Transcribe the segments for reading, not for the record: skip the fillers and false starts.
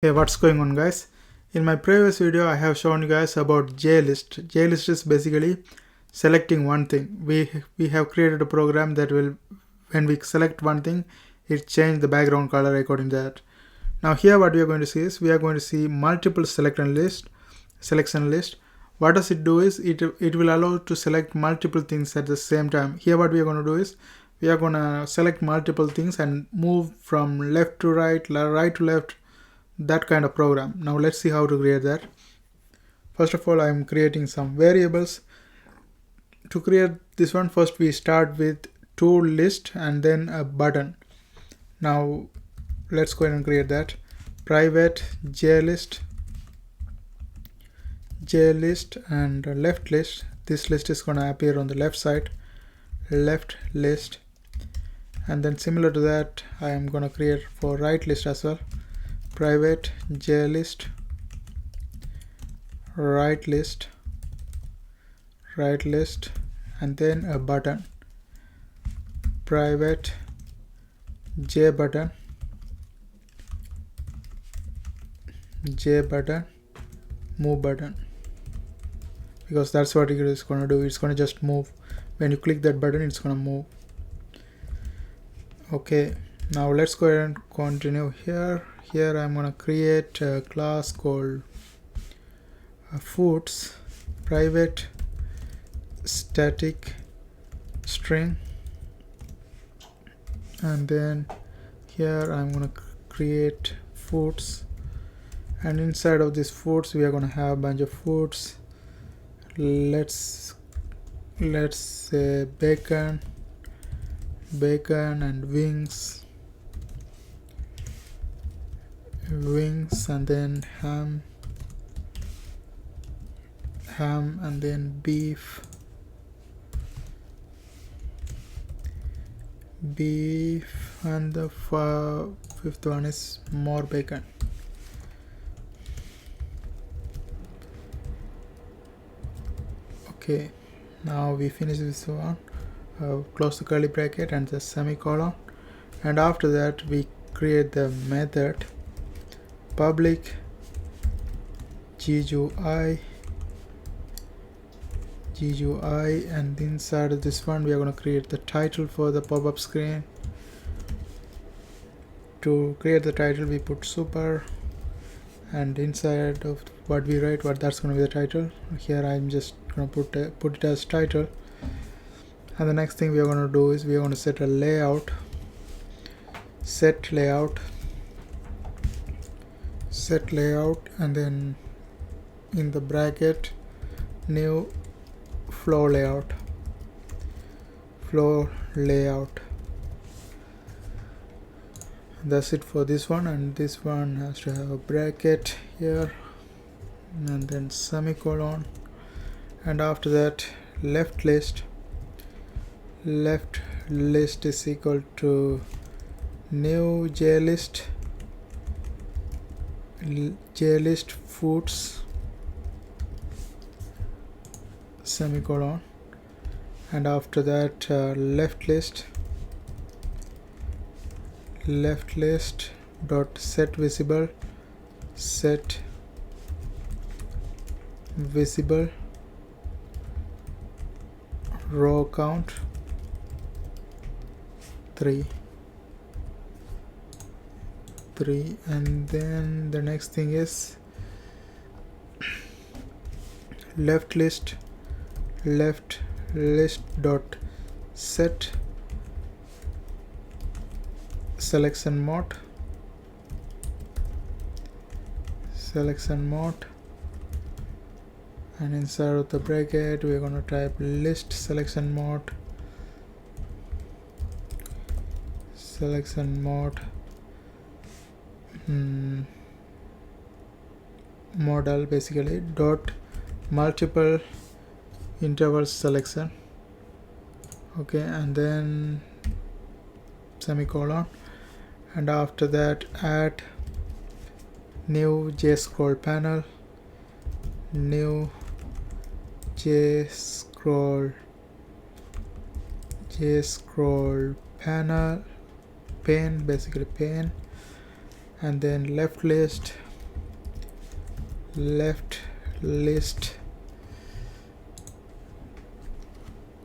Hey, what's going on, guys? In my previous video I have shown you guys about JList. JList is basically selecting one thing. We have created a program that will, when we select one thing, it change the background color according to that. Now here what we are going to see is we are going to see multiple selection list. What does it do is it will allow to select multiple things at the same time. Here what we are going to do is we are going to select multiple things and move from left to right, right to left, that kind of program. Now let's see how to create that. First of all, I'm creating some variables. To create this one, first we start with tool list and then a button. Now let's go ahead and create that. Private JList and left list. This list is going to appear on the left side, left list, and then similar to that I am going to create for right list as well. Private JList, right list, and then a button. Private J button, move button, because that's what it is going to do. It's going to just move. When you click that button, it's going to move. Okay, now let's go ahead and continue here. Here I'm going to create a class called foods, private static string, and then here I'm going to create foods, and inside of this foods we are going to have a bunch of foods. Let's say bacon and wings, and then ham, and then beef, and the fifth one is more bacon. Okay, now we finish this one. Close the curly bracket and the semicolon, and after that we create the method public GUI, and inside of this one we are going to create the title for the pop-up screen. To create the title we put super, and inside of what we write, that's going to be the title. Here I'm just going to put it as title. And the next thing we are going to do is we are going to set a layout, set layout, and then in the bracket new flow layout. That's it for this one, and this one has to have a bracket here and then semicolon, and after that left list is equal to new JList foods, semicolon, and after that left list dot set visible row count 3, and then the next thing is left list dot set selection mode, and inside of the bracket we are going to type list selection mode model, basically dot multiple interval selection. Okay, and then semicolon, and after that add new J-scroll panel, pane, basically pane, and then left list left list,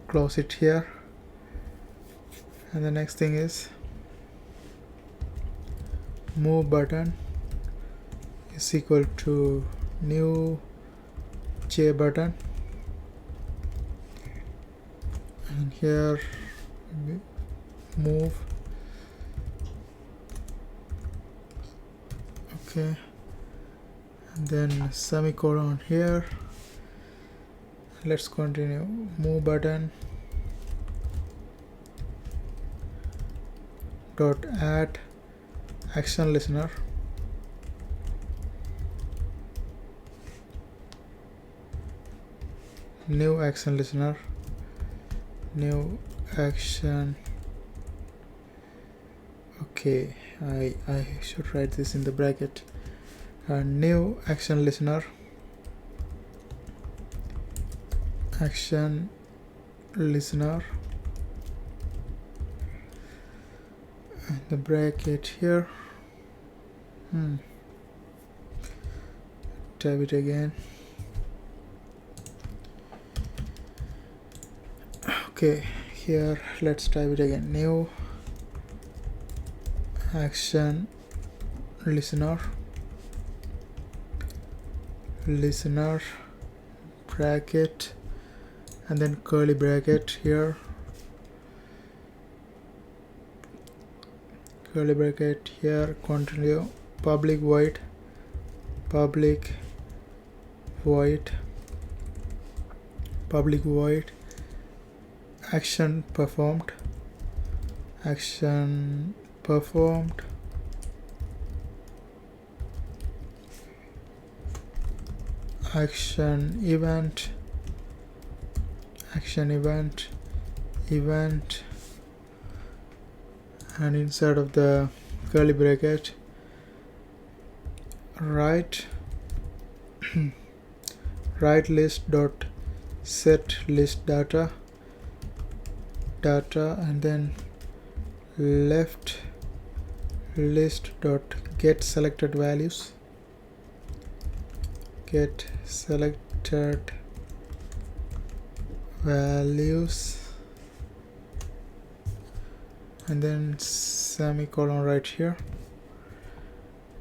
close it here, and the next thing is move button is equal to new J button, and here move, okay, and then semicolon here. Let's continue. Move button dot add action listener, new action listener, new action. Okay, I should write this in the bracket. New action listener, action listener, and the bracket here. Type it again. Okay, here let's type it again. New action listener, bracket, and then curly bracket here, curly bracket here, continue, public void action performed, action event, and inside of the curly bracket write list dot set list data, and then left list dot get selected values, and then semicolon right here.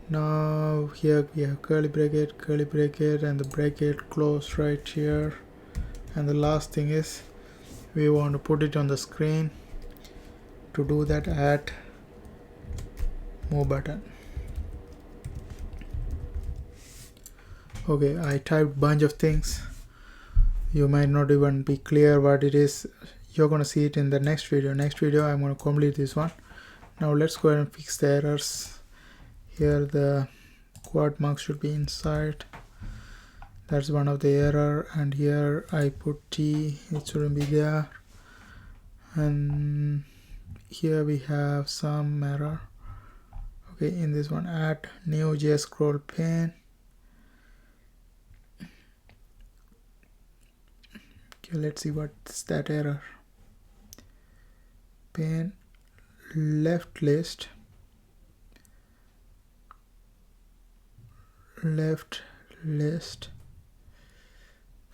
Now here we have curly bracket, and the bracket closed right here, and the last thing is we want to put it on the screen. To do that, add move button. Okay, I typed bunch of things. You might not even be clear what it is. You're gonna see it in the next video. I'm gonna complete this one. Now let's go ahead and fix the errors. Here the quad mark should be inside. That's one of the error, and here I put T, it shouldn't be there, and here we have some error. Okay, in this one, add new JS scroll pane. Okay, let's see what's that error. Pane left list,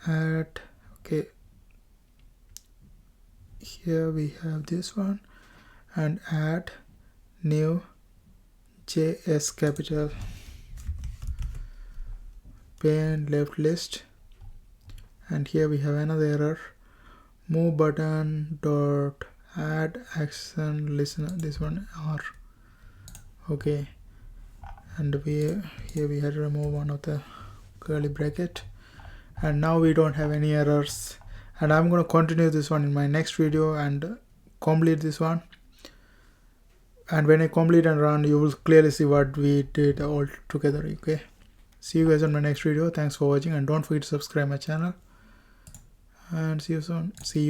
add, okay, here we have this one, and add new JS capital, pane left list, and here we have another error, move button dot add action listener, this one R. Okay, and here we had to remove one of the curly bracket, and now we don't have any errors. And I'm going to continue this one in my next video and complete this one, and when I complete and run, you will clearly see what we did all together. Okay, see you guys on my next video. Thanks for watching, and don't forget to subscribe my channel, and see you soon. See you.